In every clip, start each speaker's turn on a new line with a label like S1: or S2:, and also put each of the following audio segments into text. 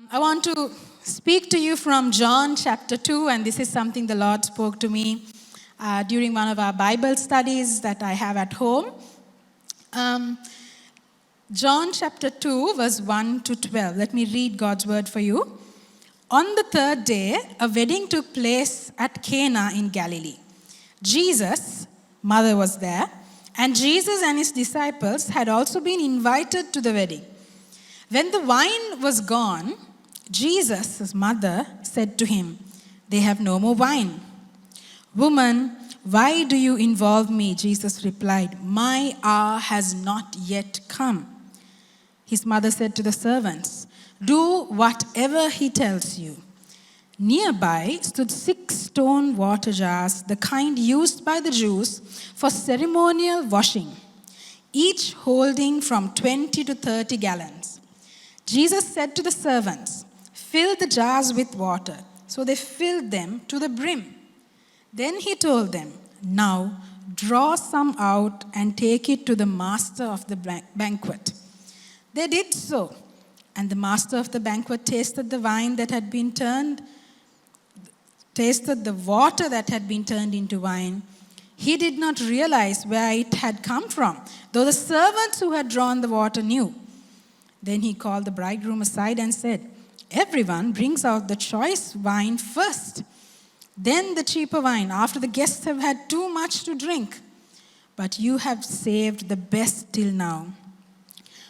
S1: I want to speak to you from John chapter 2, and this is something the Lord spoke to me during one of our Bible studies that I have at home. John chapter 2, verse 1 to 12. Let me read God's word for you. On the third day, a wedding took place at Cana in Galilee. Jesus' mother was there, and Jesus and his disciples had also been invited to the wedding. When the wine was gone, Jesus' mother said to him, "They have no more wine." "Woman, why do you involve me?" Jesus replied, "My hour has not yet come." His mother said to the servants, "Do whatever he tells you." Nearby stood 6 stone water jars, the kind used by the Jews for ceremonial washing, each holding from 20 to 30 gallons. Jesus said to the servants, "Fill the jars with water." So they filled them to the brim. Then he told them, "Now draw some out and take it to the master of the banquet." They did so, and the master of the banquet tasted the water that had been turned into wine. He did not realize where it had come from, though the servants who had drawn the water knew. Then he called the bridegroom aside and said, "Everyone brings out the choice wine first, then the cheaper wine, after the guests have had too much to drink. But you have saved the best till now."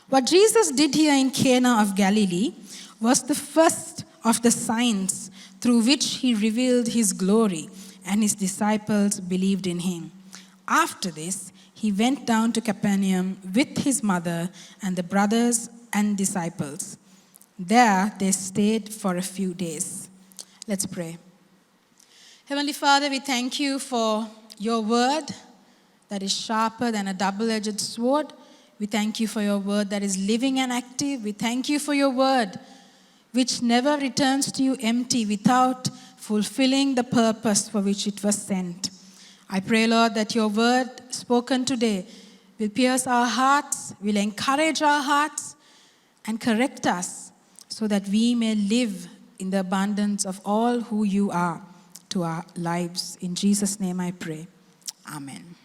S1: What Jesus did here in Cana of Galilee was the first of the signs through which he revealed his glory, and his disciples believed in him. After this, he went down to Capernaum with his mother and the brothers and disciples. There they stayed for a few days. Let's pray. Heavenly Father, we thank you for your word that is sharper than a double-edged sword. We thank you for your word that is living and active. We thank you for your word which never returns to you empty without fulfilling the purpose for which it was sent. I pray, Lord, that your word spoken today will pierce our hearts, will encourage our hearts, and correct us so that we may live in the abundance of all who you are to our lives. In Jesus' name I pray. Amen.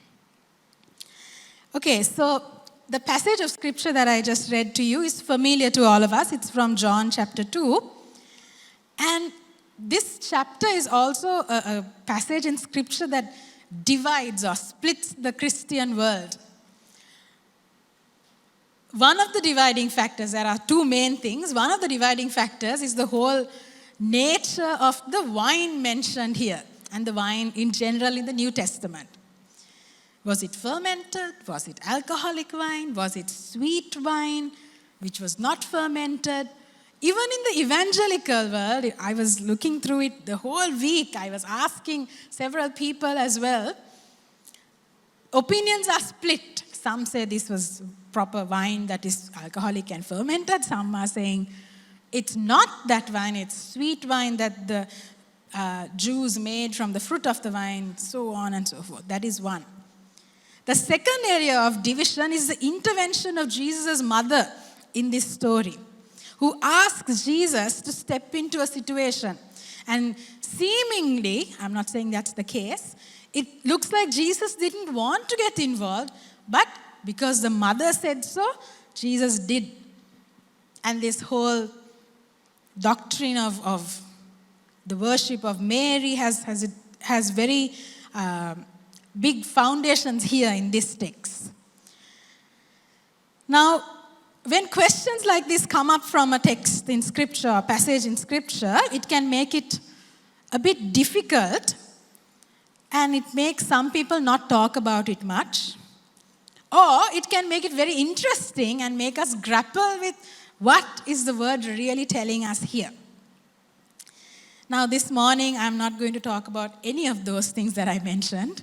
S1: Okay, so the passage of scripture that I just read to you is familiar to all of us. It's from John chapter 2. And this chapter is also a passage in scripture that divides or splits the Christian world. One of the dividing factors, there are 2 main things. One of the dividing factors is the whole nature of the wine mentioned here, and the wine in general in the New Testament. Was it fermented? Was it alcoholic wine? Was it sweet wine, which was not fermented? Even in the evangelical world, I was looking through it the whole week. I was asking several people as well. Opinions are split. Some say this was proper wine that is alcoholic and fermented. Some are saying it's not that wine, it's sweet wine that the Jews made from the fruit of the vine, so on and so forth. That is one. The second area of division is the intervention of Jesus' mother in this story, who asks Jesus to step into a situation. And seemingly, I'm not saying that's the case, it looks like Jesus didn't want to get involved, but because the mother said so, Jesus did. And this whole doctrine of the worship of Mary has very big foundations here in this text. Now, when questions like this come up from a text in scripture, a passage in scripture, it can make it a bit difficult, and it makes some people not talk about it much. Or it can make it very interesting and make us grapple with what is the word really telling us here. Now, this morning, I'm not going to talk about any of those things that I mentioned,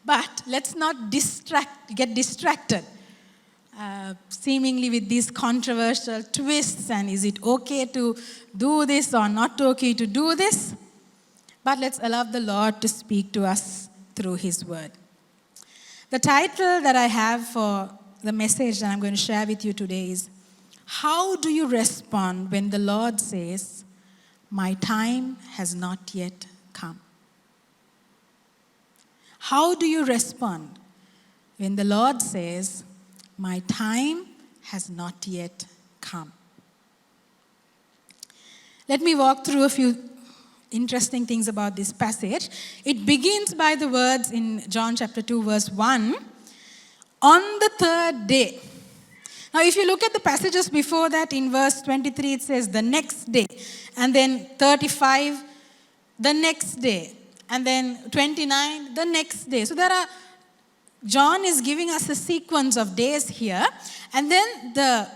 S1: but let's not get distracted, seemingly with these controversial twists, and is it okay to do this or not okay to do this? But let's allow the Lord to speak to us through his word. The title that I have for the message that I'm going to share with you today is How do you respond when the Lord says, "My time has not yet come"? How do you respond when the Lord says, "My time has not yet come"? Let me walk through a few interesting things about this passage. It begins by the words in John chapter 2, verse 1, "On the third day." Now, if you look at the passages before that, in verse 23, it says, "the next day." And then 35, "the next day." And then 29, "the next day." So John is giving us a sequence of days here. And then the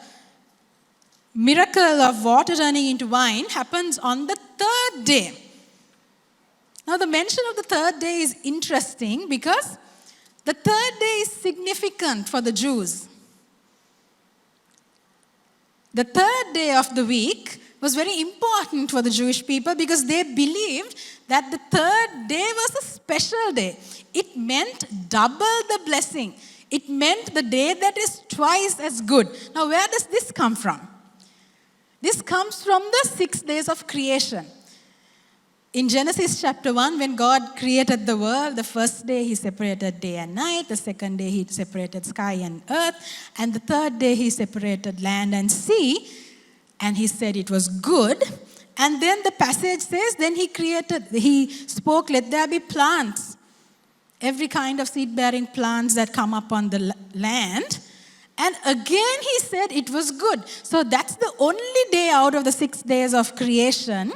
S1: miracle of water turning into wine happens on the third day. Now, the mention of the third day is interesting because the third day is significant for the Jews. The third day of the week was very important for the Jewish people because they believed that the third day was a special day. It meant double the blessing. It meant the day that is twice as good. Now, where does this come from? This comes from the 6 days of creation. In Genesis chapter 1, when God created the world, the first day he separated day and night, the second day he separated sky and earth, and the third day he separated land and sea, and he said it was good. And then the passage says, then he spoke, "Let there be plants," every kind of seed-bearing plants that come up on the land. And again he said it was good. So that's the only day out of the 6 days of creation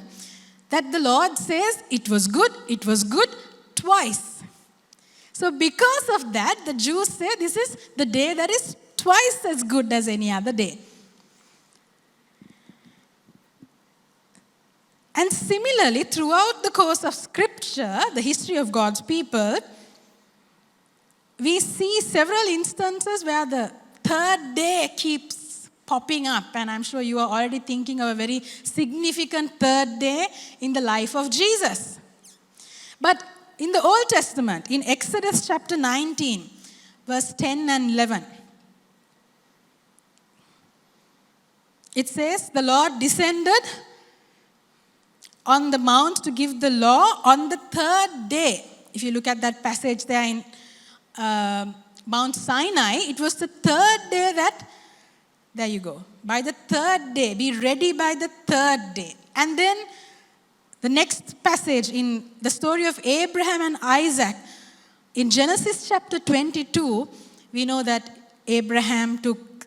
S1: that the Lord says it was good twice. So because of that, the Jews say this is the day that is twice as good as any other day. And similarly, throughout the course of Scripture, the history of God's people, we see several instances where the third day keeps popping up, and I'm sure you are already thinking of a very significant third day in the life of Jesus. But in the Old Testament, in Exodus chapter 19, verse 10 and 11, it says, "The Lord descended on the mount to give the law on the third day." If you look at that passage there in Mount Sinai, it was the third day there you go. By the third day, be ready by the third day. And then the next passage in the story of Abraham and Isaac, in Genesis chapter 22, we know that Abraham took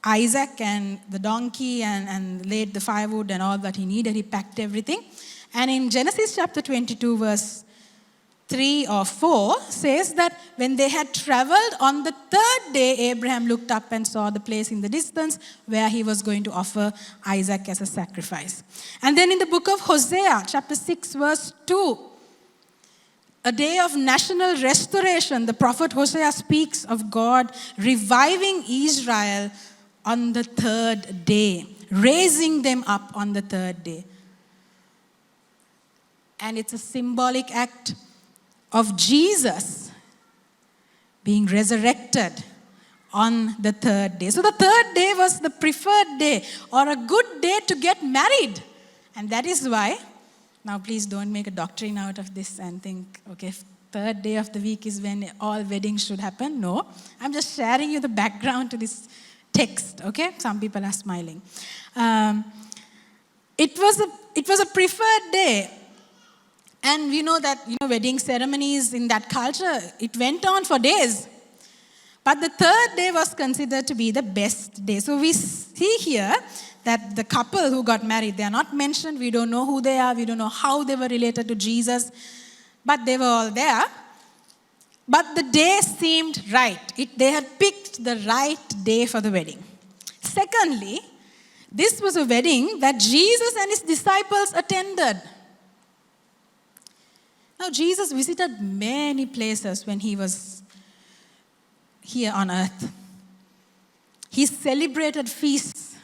S1: Isaac and the donkey and laid the firewood and all that he needed. He packed everything. And in Genesis chapter 22, verse 3 or 4 says that when they had traveled on the third day, Abraham looked up and saw the place in the distance where he was going to offer Isaac as a sacrifice. And then in the book of Hosea, chapter 6, verse 2, a day of national restoration, the prophet Hosea speaks of God reviving Israel on the third day, raising them up on the third day. And it's a symbolic act of Jesus being resurrected on the third day. So the third day was the preferred day or a good day to get married. And that is why, now please don't make a doctrine out of this and think, okay, third day of the week is when all weddings should happen. No, I'm just sharing you the background to this text, okay? Some people are smiling. It was a preferred day. And we know that, wedding ceremonies in that culture, it went on for days. But the third day was considered to be the best day. So we see here that the couple who got married, they are not mentioned. We don't know who they are. We don't know how they were related to Jesus. But they were all there. But the day seemed right. They had picked the right day for the wedding. Secondly, this was a wedding that Jesus and his disciples attended. Now, Jesus visited many places when he was here on earth. He celebrated feasts,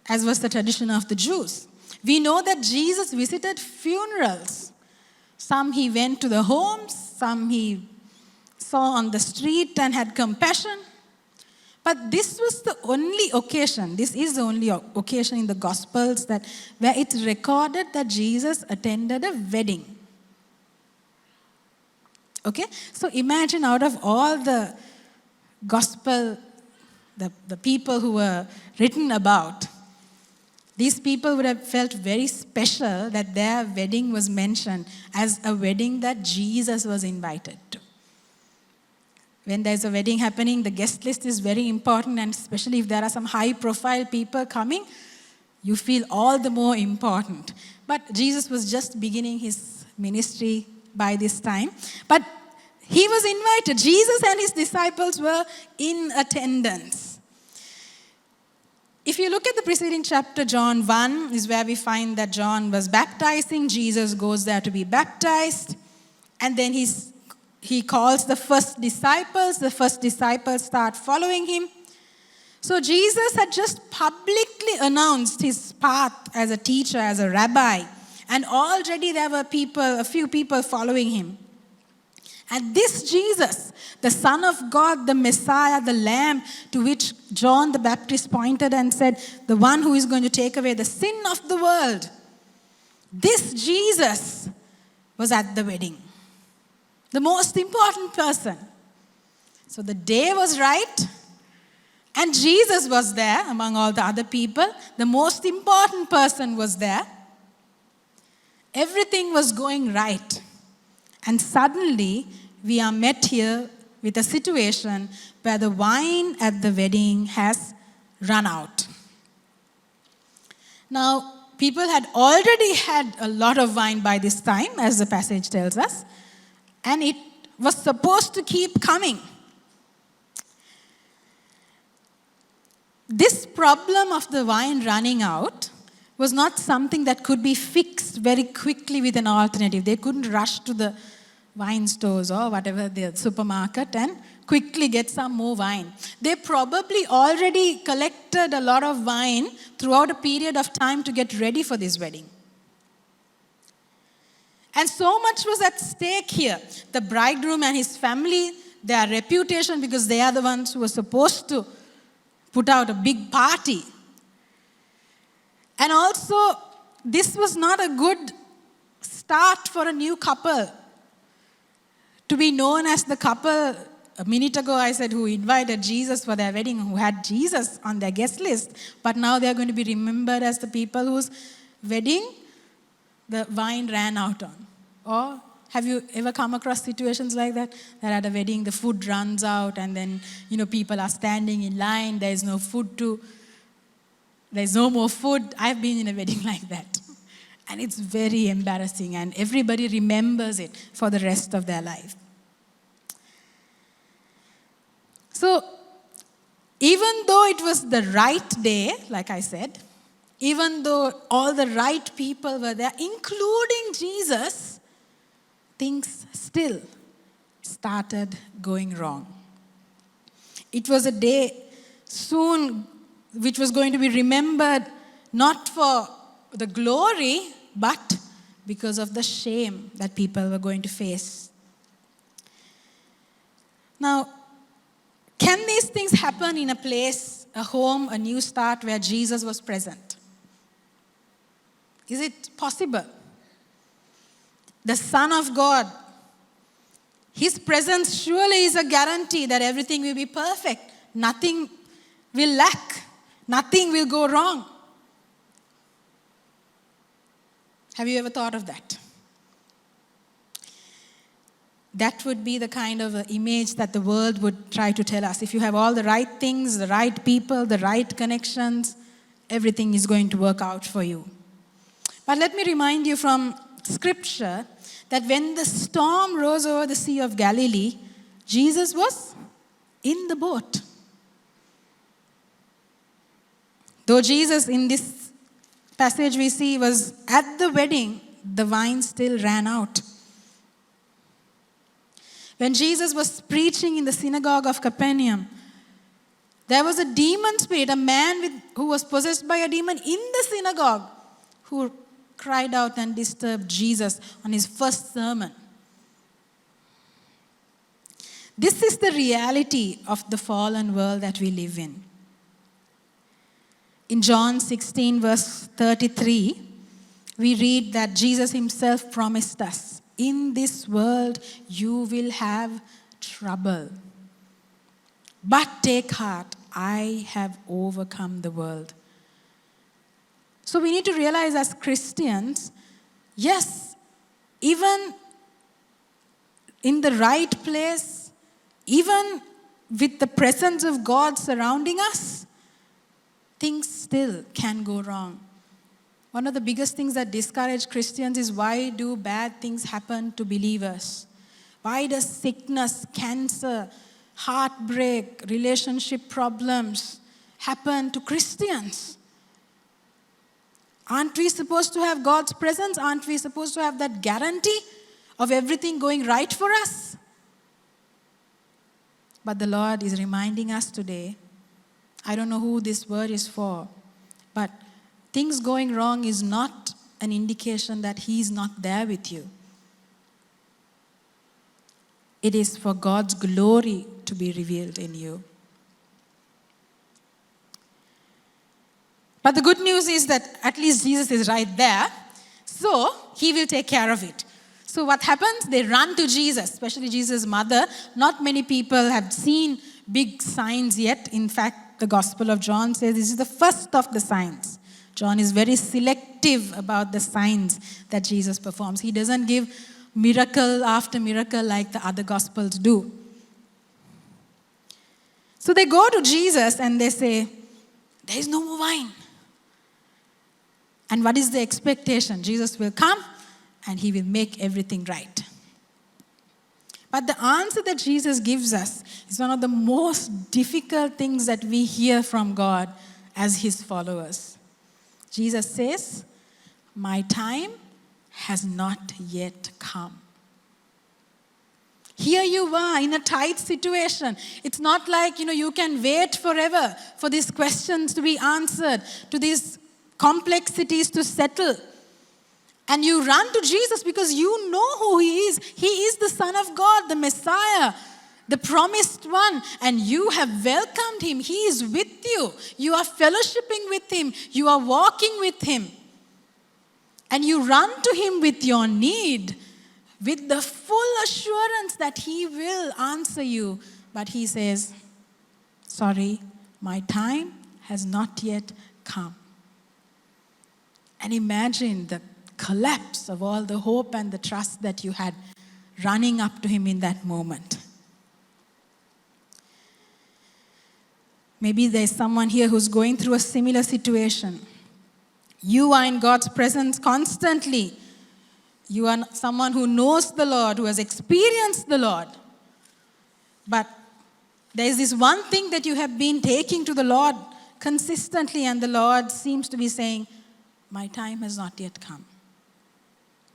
S1: as was the tradition of the Jews. We know that Jesus visited funerals. Some he went to the homes, some he saw on the street and had compassion. But this was the only occasion, this is the only occasion in the Gospels where it's recorded that Jesus attended a wedding. Okay? So imagine out of all the Gospel, the people who were written about, these people would have felt very special that their wedding was mentioned as a wedding that Jesus was invited to. When there's a wedding happening, the guest list is very important, and especially if there are some high-profile people coming, you feel all the more important. But Jesus was just beginning his ministry by this time. But he was invited. Jesus and his disciples were in attendance. If you look at the preceding chapter, John 1 is where we find that John was baptizing. Jesus goes there to be baptized. And then he calls the first disciples. The first disciples start following him. So Jesus had just publicly announced his path as a teacher, as a rabbi. And already there were a few people following him. And this Jesus, the Son of God, the Messiah, the Lamb, to which John the Baptist pointed and said, the one who is going to take away the sin of the world, this Jesus was at the wedding. The most important person. So the day was right, and Jesus was there among all the other people. The most important person was there. Everything was going right. And suddenly, we are met here with a situation where the wine at the wedding has run out. Now, people had already had a lot of wine by this time, as the passage tells us, and it was supposed to keep coming. This problem of the wine running out was not something that could be fixed very quickly with an alternative. They couldn't rush to the wine stores or whatever, the supermarket, and quickly get some more wine. They probably already collected a lot of wine throughout a period of time to get ready for this wedding. And so much was at stake here. The bridegroom and his family, their reputation, because they are the ones who were supposed to put out a big party. And also, this was not a good start for a new couple to be known as the couple. A minute ago I said who invited Jesus for their wedding, who had Jesus on their guest list, but now they're going to be remembered as the people whose wedding the wine ran out on. Or have you ever come across situations like that? That at a wedding the food runs out, and then people are standing in line, there's no more food. I've been in a wedding like that. And it's very embarrassing, and everybody remembers it for the rest of their life. So, even though it was the right day, like I said, even though all the right people were there, including Jesus, things still started going wrong. It was a day soon which was going to be remembered not for the glory, but because of the shame that people were going to face. Now, can these things happen in a place, a home, a new start where Jesus was present? Is it possible? The Son of God, his presence surely is a guarantee that everything will be perfect. Nothing will lack. Nothing will go wrong. Have you ever thought of that? That would be the kind of image that the world would try to tell us. If you have all the right things, the right people, the right connections, everything is going to work out for you. But let me remind you from Scripture that when the storm rose over the Sea of Galilee, Jesus was in the boat. Though Jesus, in this passage we see, was at the wedding, the wine still ran out. When Jesus was preaching in the synagogue of Capernaum, there was a demon spirit, a man who was possessed by a demon in the synagogue, who cried out and disturbed Jesus on his first sermon. This is the reality of the fallen world that we live in. In John 16, verse 33, we read that Jesus himself promised us, in this world you will have trouble. But take heart, I have overcome the world. So we need to realize as Christians, yes, even in the right place, even with the presence of God surrounding us, things still can go wrong. One of the biggest things that discourage Christians is, why do bad things happen to believers? Why does sickness, cancer, heartbreak, relationship problems happen to Christians? Aren't we supposed to have God's presence? Aren't we supposed to have that guarantee of everything going right for us? But the Lord is reminding us today, I don't know who this word is for, but things going wrong is not an indication that He is not there with you. It is for God's glory to be revealed in you. But the good news is that at least Jesus is right there, so He will take care of it. So what happens? They run to Jesus, especially Jesus' mother. Not many people have seen big signs yet. In fact, the Gospel of John says this is the first of the signs. John is very selective about the signs that Jesus performs. He doesn't give miracle after miracle like the other Gospels do. So they go to Jesus and they say, there is no more wine. And what is the expectation? Jesus will come and He will make everything right. But the answer that Jesus gives us is one of the most difficult things that we hear from God as His followers. Jesus says, my time has not yet come. Here you are in a tight situation. It's not like, you can wait forever for these questions to be answered, to these complexities to settle. And you run to Jesus because you know who He is. He is the Son of God, the Messiah, the promised one. And you have welcomed Him. He is with you. You are fellowshipping with Him. You are walking with Him. And you run to Him with your need, with the full assurance that He will answer you. But He says, sorry, my time has not yet come. And imagine the collapse of all the hope and the trust that you had running up to Him in that moment. Maybe there's someone here who's going through a similar situation. You are in God's presence constantly. You are someone who knows the Lord, who has experienced the Lord. But there's this one thing that you have been taking to the Lord consistently, and the Lord seems to be saying, my time has not yet come.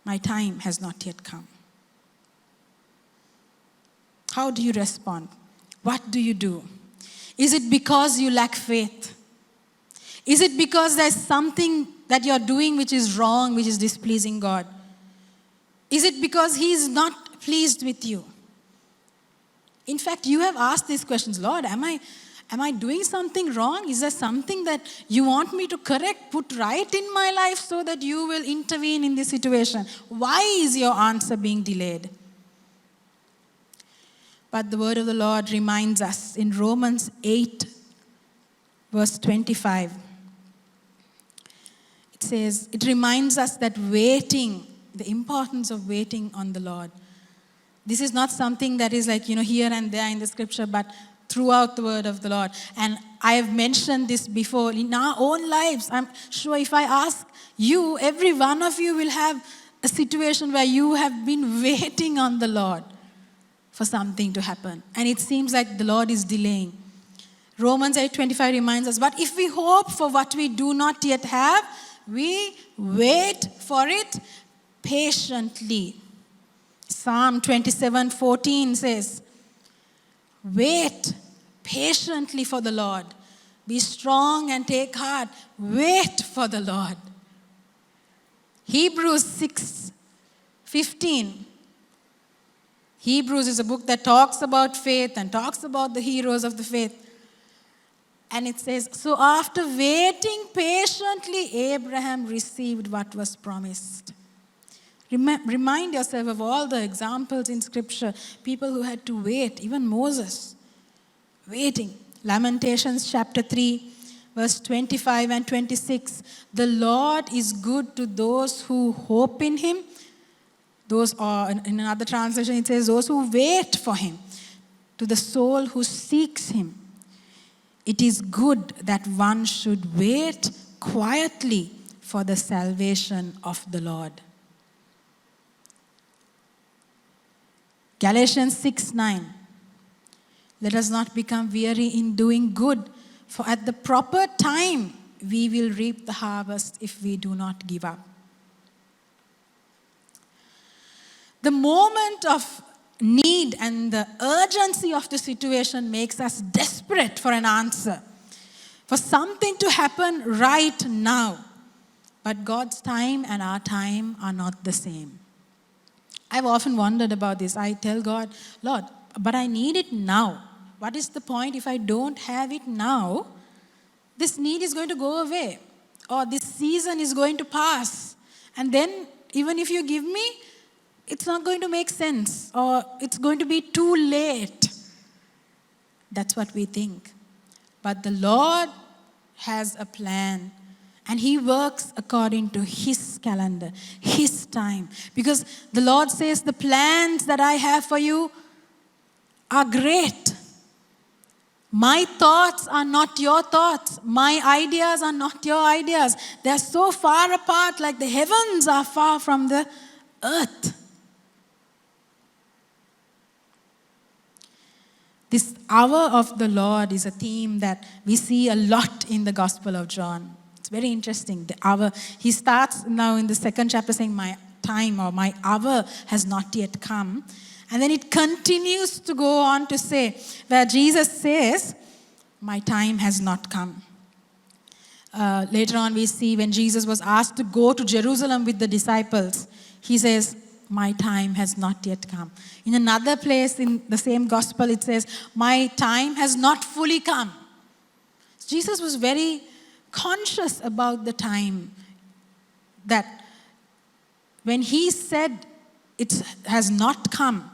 S1: My time has not yet come. How do you respond? What do you do? Is it because you lack faith? Is it because there's something that you're doing which is wrong, which is displeasing God? Is it because He is not pleased with you? In fact, you have asked these questions. Lord, am I doing something wrong? Is there something that you want me to correct, put right in my life so that you will intervene in this situation? Why is your answer being delayed? But the word of the Lord reminds us in Romans 8, verse 25. It says, it reminds us that waiting, the importance of waiting on the Lord. This is not something that is like, here and there in the scripture, but throughout the word of the Lord. And I have mentioned this before. In our own lives, I'm sure if I ask you, every one of you will have a situation where you have been waiting on the Lord for something to happen. And it seems like the Lord is delaying. Romans 8:25 reminds us, but if we hope for what we do not yet have, we wait for it patiently. Psalm 27:14 says, wait patiently for the Lord. Be strong and take heart. Wait for the Lord. Hebrews 6:15. Hebrews is a book that talks about faith and talks about the heroes of the faith. And it says, so after waiting patiently, Abraham received what was promised. Remind yourself of all the examples in Scripture, people who had to wait, even Moses, waiting. Lamentations chapter 3, verse 25 and 26. The Lord is good to those who hope in Him. Those are, in another translation, it says, those who wait for Him. To the soul who seeks Him. It is good that one should wait quietly for the salvation of the Lord. Galatians 6:9. Let us not become weary in doing good, for at the proper time we will reap the harvest if we do not give up. The moment of need and the urgency of the situation makes us desperate for an answer, for something to happen right now. But God's time and our time are not the same. I've often wondered about this. I tell God, Lord, but I need it now. What is the point if I don't have it now? This need is going to go away, or this season is going to pass. And then, even if you give me, it's not going to make sense, or it's going to be too late. That's what we think. But the Lord has a plan, and He works according to His calendar, His time. Because the Lord says, the plans that I have for you are great. My thoughts are not your thoughts. My ideas are not your ideas. They're so far apart, like the heavens are far from the earth. This hour of the Lord is a theme that we see a lot in the Gospel of John. It's very interesting. The hour, he starts now in the second chapter saying, my time or my hour has not yet come. And then it continues to go on to say, where Jesus says, my time has not come. Later on we see when Jesus was asked to go to Jerusalem with the disciples, He says, my time has not yet come. In another place in the same gospel, it says, my time has not fully come. Jesus was very conscious about the time, that when He said it has not come,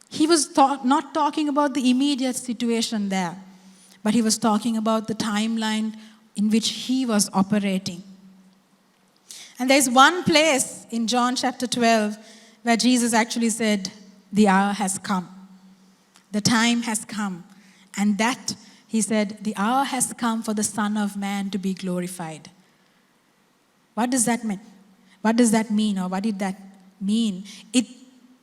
S1: He was not talking about the immediate situation there, but He was talking about the timeline in which He was operating. And there's one place in John chapter 12 where Jesus actually said, the hour has come. The time has come. And that, He said, the hour has come for the Son of Man to be glorified. What does that mean? What does that mean, or what did that mean? It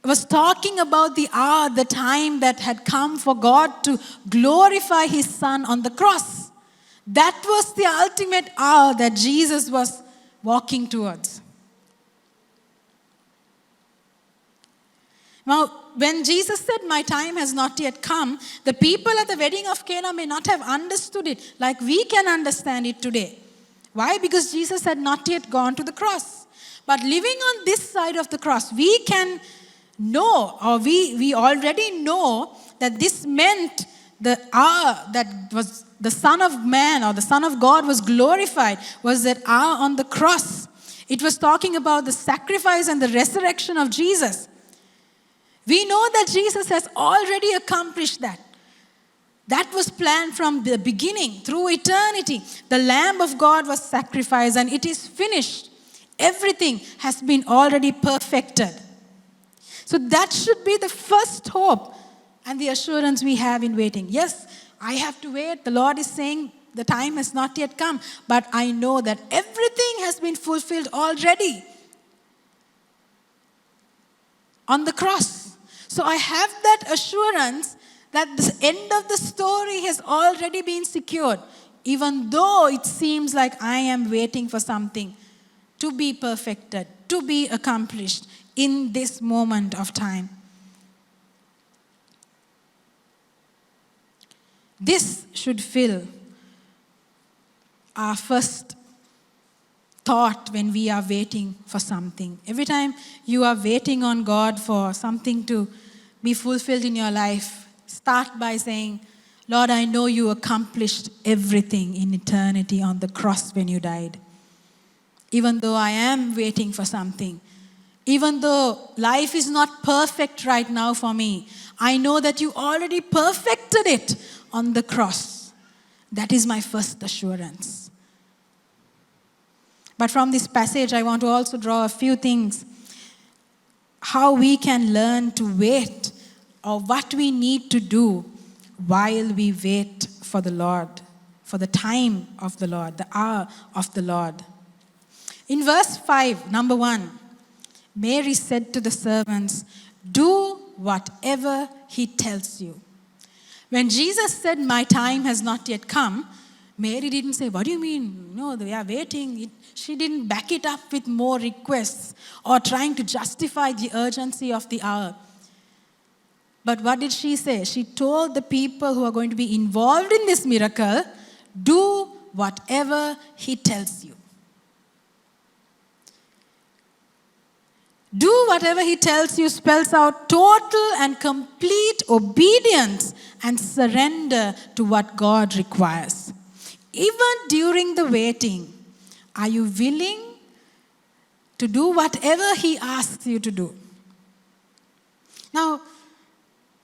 S1: was talking about the hour, the time that had come for God to glorify His Son on the cross. That was the ultimate hour that Jesus was walking towards. Now, when Jesus said, my time has not yet come, the people at the wedding of Cana may not have understood it like we can understand it today. Why? Because Jesus had not yet gone to the cross. But living on this side of the cross, we can know, or we already know, that this meant the hour that was the Son of Man or the Son of God was glorified was that hour on the cross. It was talking about the sacrifice and the resurrection of Jesus. We know that Jesus has already accomplished that. That was planned from the beginning, through eternity. The Lamb of God was sacrificed and it is finished. Everything has been already perfected. So that should be the first hope and the assurance we have in waiting. Yes, I have to wait. The Lord is saying the time has not yet come, but I know that everything has been fulfilled already on the cross. So I have that assurance that the end of the story has already been secured, even though it seems like I am waiting for something to be perfected, to be accomplished in this moment of time. This should fill our first thought when we are waiting for something. Every time you are waiting on God for something to be fulfilled in your life, start by saying, Lord, I know you accomplished everything in eternity on the cross when you died. Even though I am waiting for something, even though life is not perfect right now for me, I know that you already perfected it on the cross. That is my first assurance. But from this passage, I want to also draw a few things. How we can learn to wait, or what we need to do while we wait for the Lord, for the time of the Lord, the hour of the Lord. In verse 5, number 1, Mary said to the servants, do whatever he tells you. When Jesus said, my time has not yet come, Mary didn't say, what do you mean? No, we are waiting. She didn't back it up with more requests or trying to justify the urgency of the hour. But what did she say? She told the people who are going to be involved in this miracle, do whatever he tells you. Do whatever he tells you spells out total and complete obedience and surrender to what God requires. Even during the waiting, are you willing to do whatever he asks you to do? Now,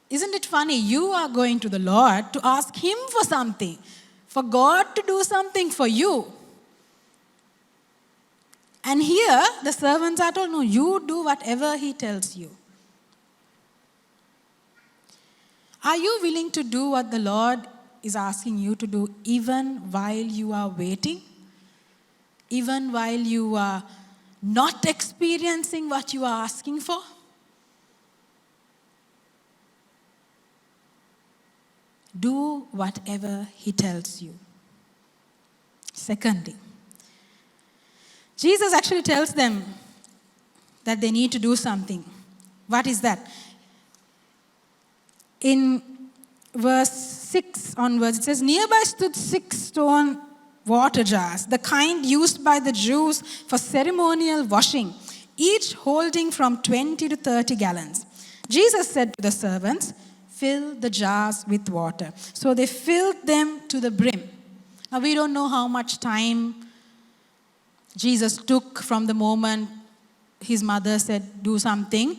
S1: isn't it funny? You are going to the Lord to ask him for something, for God to do something for you. And here, the servants are told, no, you do whatever he tells you. Are you willing to do what the Lord is asking you to do even while you are waiting? Even while you are not experiencing what you are asking for? Do whatever he tells you. Secondly, Jesus actually tells them that they need to do something. What is that? In verse 6 onwards, it says, nearby stood 6 stone water jars, the kind used by the Jews for ceremonial washing, each holding from 20 to 30 gallons. Jesus said to the servants, fill the jars with water. So they filled them to the brim. Now we don't know how much time Jesus took from the moment his mother said, do something,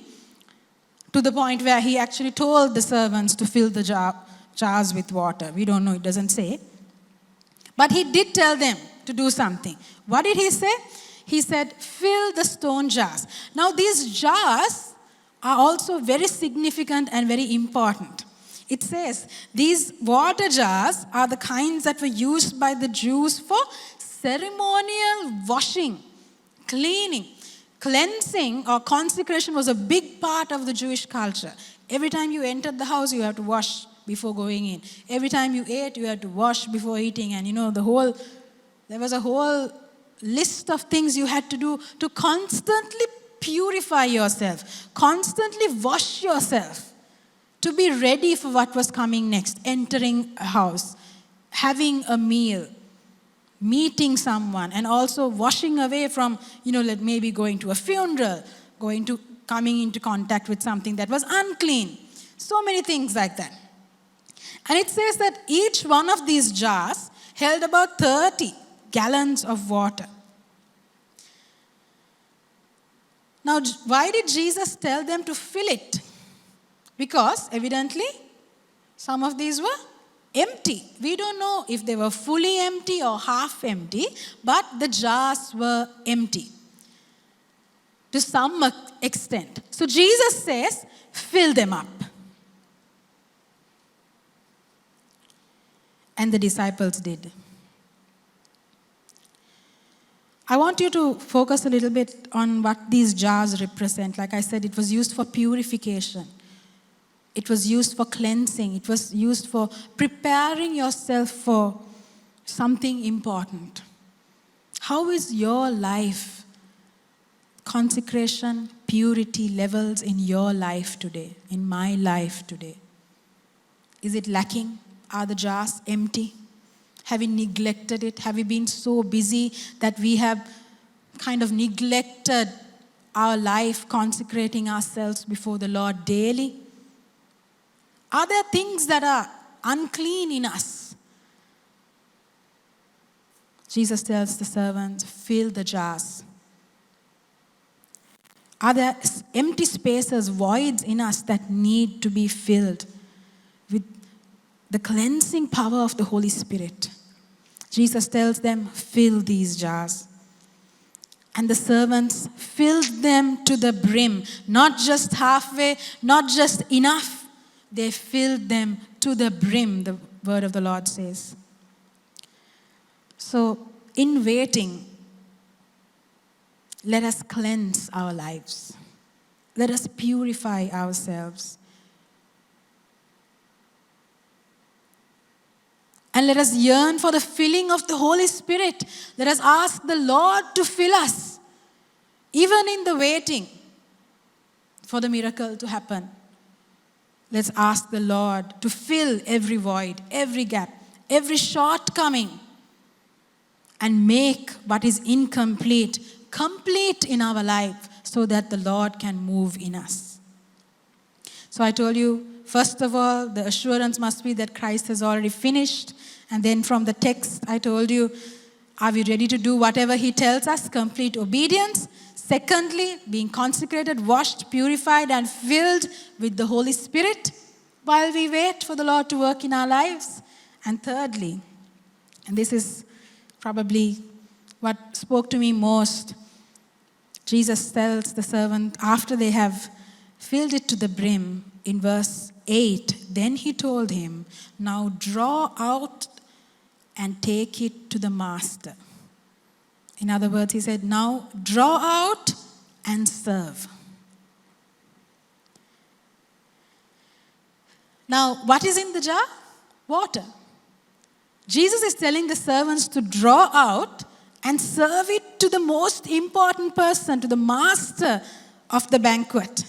S1: to the point where he actually told the servants to fill the jars with water. We don't know, it doesn't say. But he did tell them to do something. What did he say? He said, fill the stone jars. Now these jars are also very significant and very important. It says, these water jars are the kinds that were used by the Jews for ceremonial washing, cleaning. Cleansing or consecration was a big part of the Jewish culture. Every time you entered the house, you have to wash before going in. Every time you ate, you had to wash before eating. And there was a whole list of things you had to do to constantly purify yourself, constantly wash yourself, to be ready for what was coming next, entering a house, having a meal, meeting someone, and also washing away from, maybe going to a funeral, coming into contact with something that was unclean. So many things like that. And it says that each one of these jars held about 30 gallons of water. Now, why did Jesus tell them to fill it? Because evidently, some of these were empty. We don't know if they were fully empty or half empty, but the jars were empty to some extent. So Jesus says, fill them up. And the disciples did. I want you to focus a little bit on what these jars represent. Like I said, it was used for purification. It was used for cleansing. It was used for preparing yourself for something important. How is your life, consecration, purity levels in your life today, in my life today? Is it lacking? Are the jars empty? Have we neglected it? Have we been so busy that we have kind of neglected our life, consecrating ourselves before the Lord daily? Are there things that are unclean in us? Jesus tells the servants, fill the jars. Are there empty spaces, voids in us that need to be filled with the cleansing power of the Holy Spirit? Jesus tells them, fill these jars. And the servants filled them to the brim, not just halfway, not just enough. They filled them to the brim, the word of the Lord says. So, in waiting, let us cleanse our lives. Let us purify ourselves. And let us yearn for the filling of the Holy Spirit. Let us ask the Lord to fill us, even in the waiting for the miracle to happen. Let's ask the Lord to fill every void, every gap, every shortcoming, and make what is incomplete complete in our life so that the Lord can move in us. So I told you, first of all, the assurance must be that Christ has already finished. And then from the text, I told you, are we ready to do whatever He tells us? Complete obedience. Secondly, being consecrated, washed, purified, and filled with the Holy Spirit while we wait for the Lord to work in our lives. And thirdly, and this is probably what spoke to me most, Jesus tells the servant, after they have filled it to the brim, in verse 8, then He told him, now draw out and take it to the master. In other words, He said, now draw out and serve. Now, what is in the jar? Water. Jesus is telling the servants to draw out and serve it to the most important person, to the master of the banquet.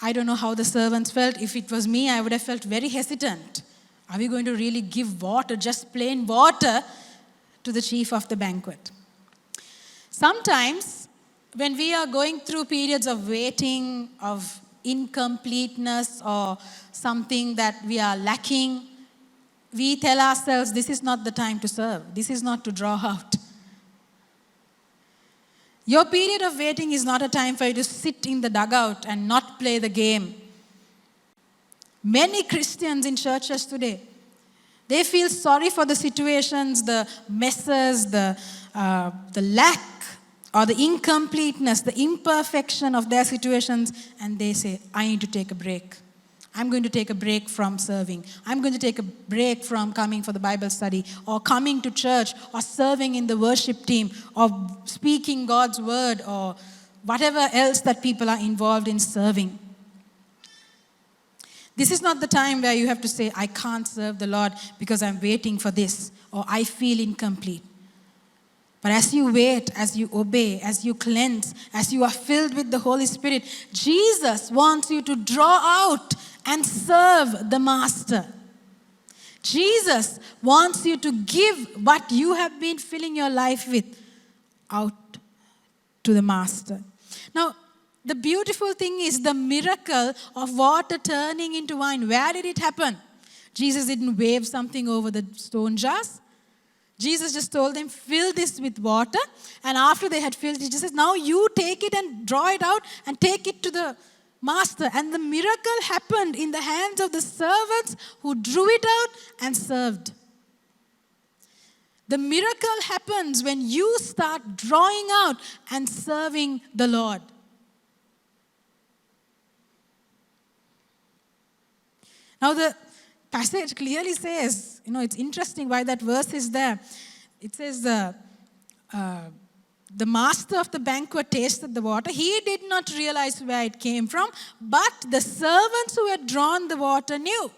S1: I don't know how the servants felt. If it was me, I would have felt very hesitant. Are we going to really give water, just plain water, to the chief of the banquet? Sometimes, when we are going through periods of waiting, of incompleteness, or something that we are lacking, we tell ourselves, this is not the time to serve. This is not to draw out. Your period of waiting is not a time for you to sit in the dugout and not play the game. Many Christians in churches today, they feel sorry for the situations, the messes, the lack or the incompleteness, the imperfection of their situations, and they say, I need to take a break. I'm going to take a break from serving. I'm going to take a break from coming for the Bible study or coming to church or serving in the worship team or speaking God's word or whatever else that people are involved in serving. This is not the time where you have to say, I can't serve the Lord because I'm waiting for this or I feel incomplete. But as you wait, as you obey, as you cleanse, as you are filled with the Holy Spirit, Jesus wants you to draw out and serve the Master. Jesus wants you to give what you have been filling your life with out to the Master. Now, the beautiful thing is the miracle of water turning into wine. Where did it happen? Jesus didn't wave something over the stone jars. Jesus just told them, fill this with water. And after they had filled it, He just says, now you take it and draw it out and take it to the Master. And the miracle happened in the hands of the servants who drew it out and served. The miracle happens when you start drawing out and serving the Lord. Now the passage clearly says, it's interesting why that verse is there. It says the master of the banquet tasted the water. He did not realize where it came from, but the servants who had drawn the water knew.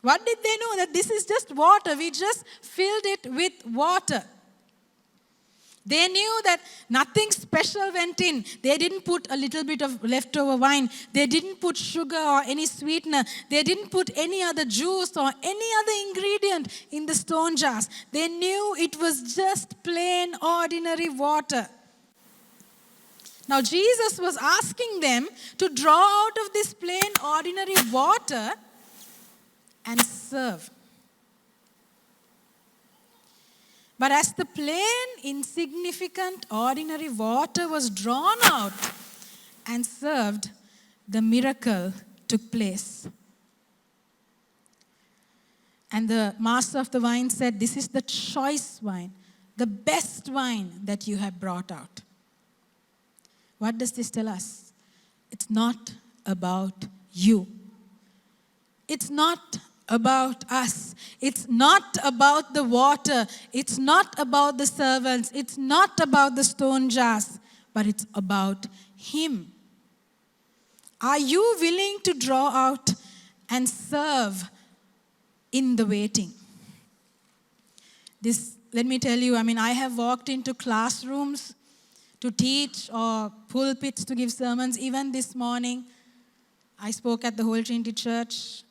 S1: What did they know? That this is just water. We just filled it with water. They knew that nothing special went in. They didn't put a little bit of leftover wine. They didn't put sugar or any sweetener. They didn't put any other juice or any other ingredient in the stone jars. They knew it was just plain, ordinary water. Now, Jesus was asking them to draw out of this plain, ordinary water and serve. But as the plain, insignificant, ordinary water was drawn out and served, the miracle took place. And the master of the wine said, "This is the choice wine, the best wine that you have brought out." What does this tell us? It's not about you. It's not about us. It's not about the water. It's not about the servants. It's not about the stone jars, but it's about Him. Are you willing to draw out and serve in the waiting? Let me tell you, I have walked into classrooms to teach or pulpits to give sermons. Even this morning, I spoke at the Holy Trinity Church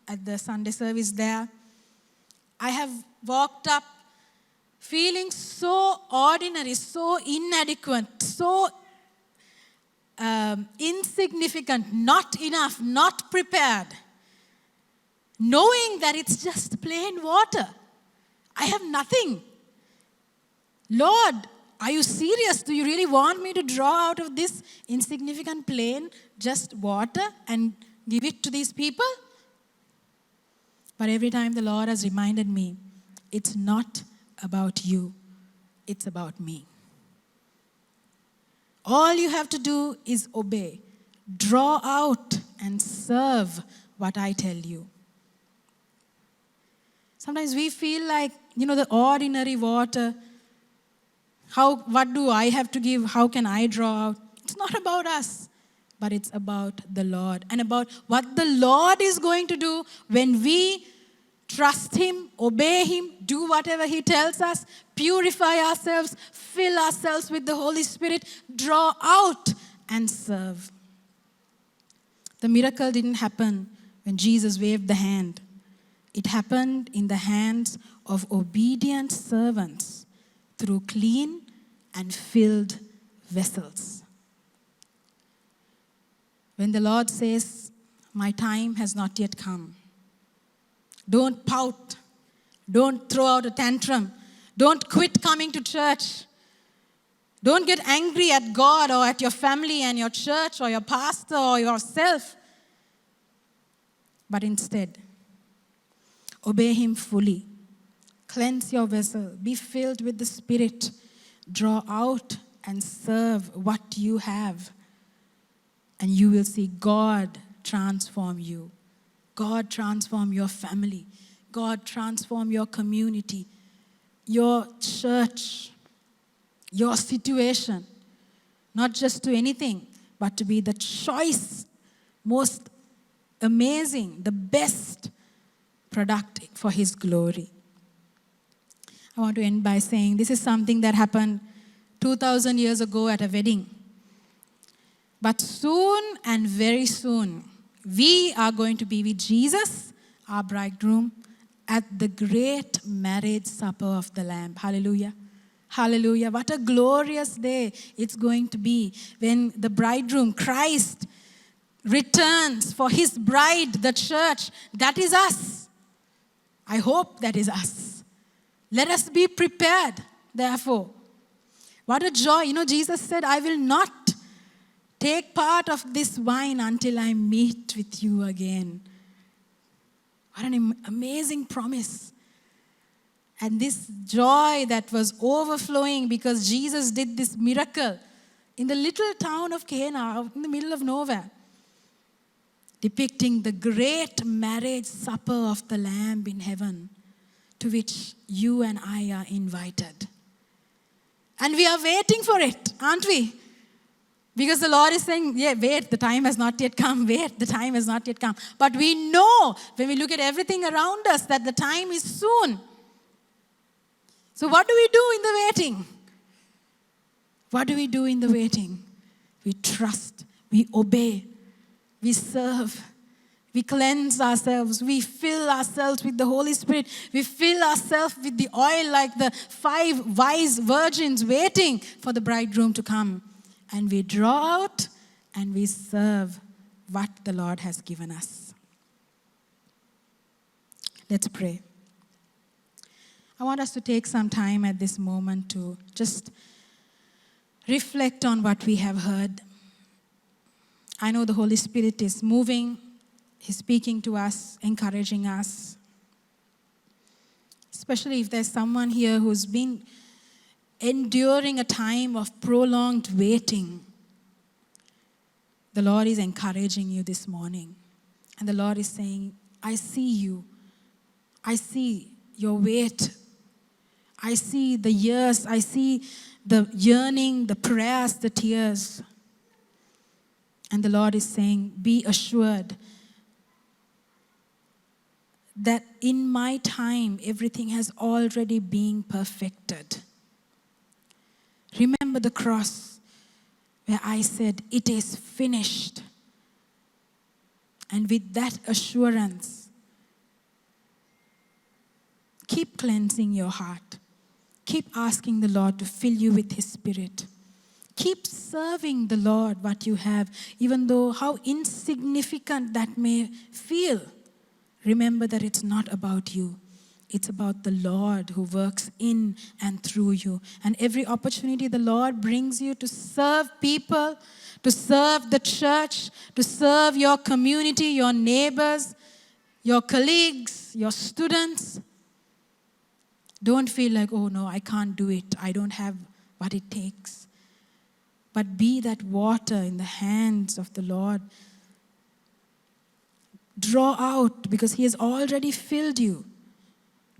S1: at the Sunday service there. I have walked up feeling so ordinary, so inadequate, so insignificant, not enough, not prepared, knowing that it's just plain water. I have nothing. Lord, are you serious? Do you really want me to draw out of this insignificant plain just water and give it to these people? But every time the Lord has reminded me, it's not about you, it's about me. All you have to do is obey. Draw out and serve what I tell you. Sometimes we feel like, the ordinary water. What do I have to give? How can I draw out? It's not about us, but it's about the Lord and about what the Lord is going to do when we trust Him, obey Him, do whatever He tells us, purify ourselves, fill ourselves with the Holy Spirit, draw out and serve. The miracle didn't happen when Jesus waved the hand. It happened in the hands of obedient servants through clean and filled vessels. When the Lord says, "My time has not yet come," don't pout. Don't throw out a tantrum. Don't quit coming to church. Don't get angry at God or at your family and your church or your pastor or yourself. But instead, obey Him fully. Cleanse your vessel. Be filled with the Spirit. Draw out and serve what you have. And you will see God transform you. God transform your family. God transform your community, your church, your situation. Not just to anything, but to be the choice, most amazing, the best product for His glory. I want to end by saying this is something that happened 2,000 years ago at a wedding. But soon and very soon, we are going to be with Jesus, our bridegroom, at the great marriage supper of the Lamb. Hallelujah. Hallelujah. What a glorious day it's going to be when the bridegroom, Christ, returns for His bride, the church. That is us. I hope that is us. Let us be prepared, therefore. What a joy. Jesus said, "I will not take part of this wine until I meet with you again." What an amazing promise. And this joy that was overflowing because Jesus did this miracle in the little town of Cana, out in the middle of nowhere, depicting the great marriage supper of the Lamb in heaven, to which you and I are invited. And we are waiting for it, aren't we? Because the Lord is saying, wait, the time has not yet come. Wait, the time has not yet come. But we know when we look at everything around us that the time is soon. So what do we do in the waiting? What do we do in the waiting? We trust, we obey, we serve, we cleanse ourselves, we fill ourselves with the Holy Spirit, we fill ourselves with the oil like the 5 wise virgins waiting for the bridegroom to come. and we draw out and we serve what the Lord has given us. Let's pray. I want us to take some time at this moment to just reflect on what we have heard. I know the Holy Spirit is moving. He's speaking to us, encouraging us. Especially if there's someone here who's been enduring a time of prolonged waiting. The Lord is encouraging you this morning. And the Lord is saying, I see you. I see your wait. I see the years. I see the yearning, the prayers, the tears. And the Lord is saying, be assured that in my time, everything has already been perfected. Remember the cross where I said, it is finished. And with that assurance, keep cleansing your heart. Keep asking the Lord to fill you with His Spirit. Keep serving the Lord what you have, even though how insignificant that may feel. Remember that it's not about you. It's about the Lord who works in and through you. And every opportunity the Lord brings you to serve people, to serve the church, to serve your community, your neighbors, your colleagues, your students. Don't feel like, oh no, I can't do it. I don't have what it takes. But be that water in the hands of the Lord. Draw out because He has already filled you.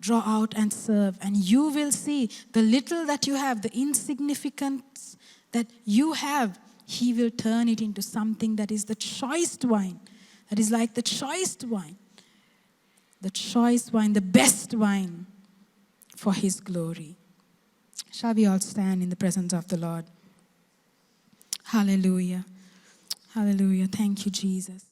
S1: Draw out and serve, and you will see the little that you have, the insignificance that you have, He will turn it into something that is the choice wine, that is like the choice wine, the best wine for His glory. Shall we all stand in the presence of the Lord? Hallelujah. Hallelujah. Thank you, Jesus.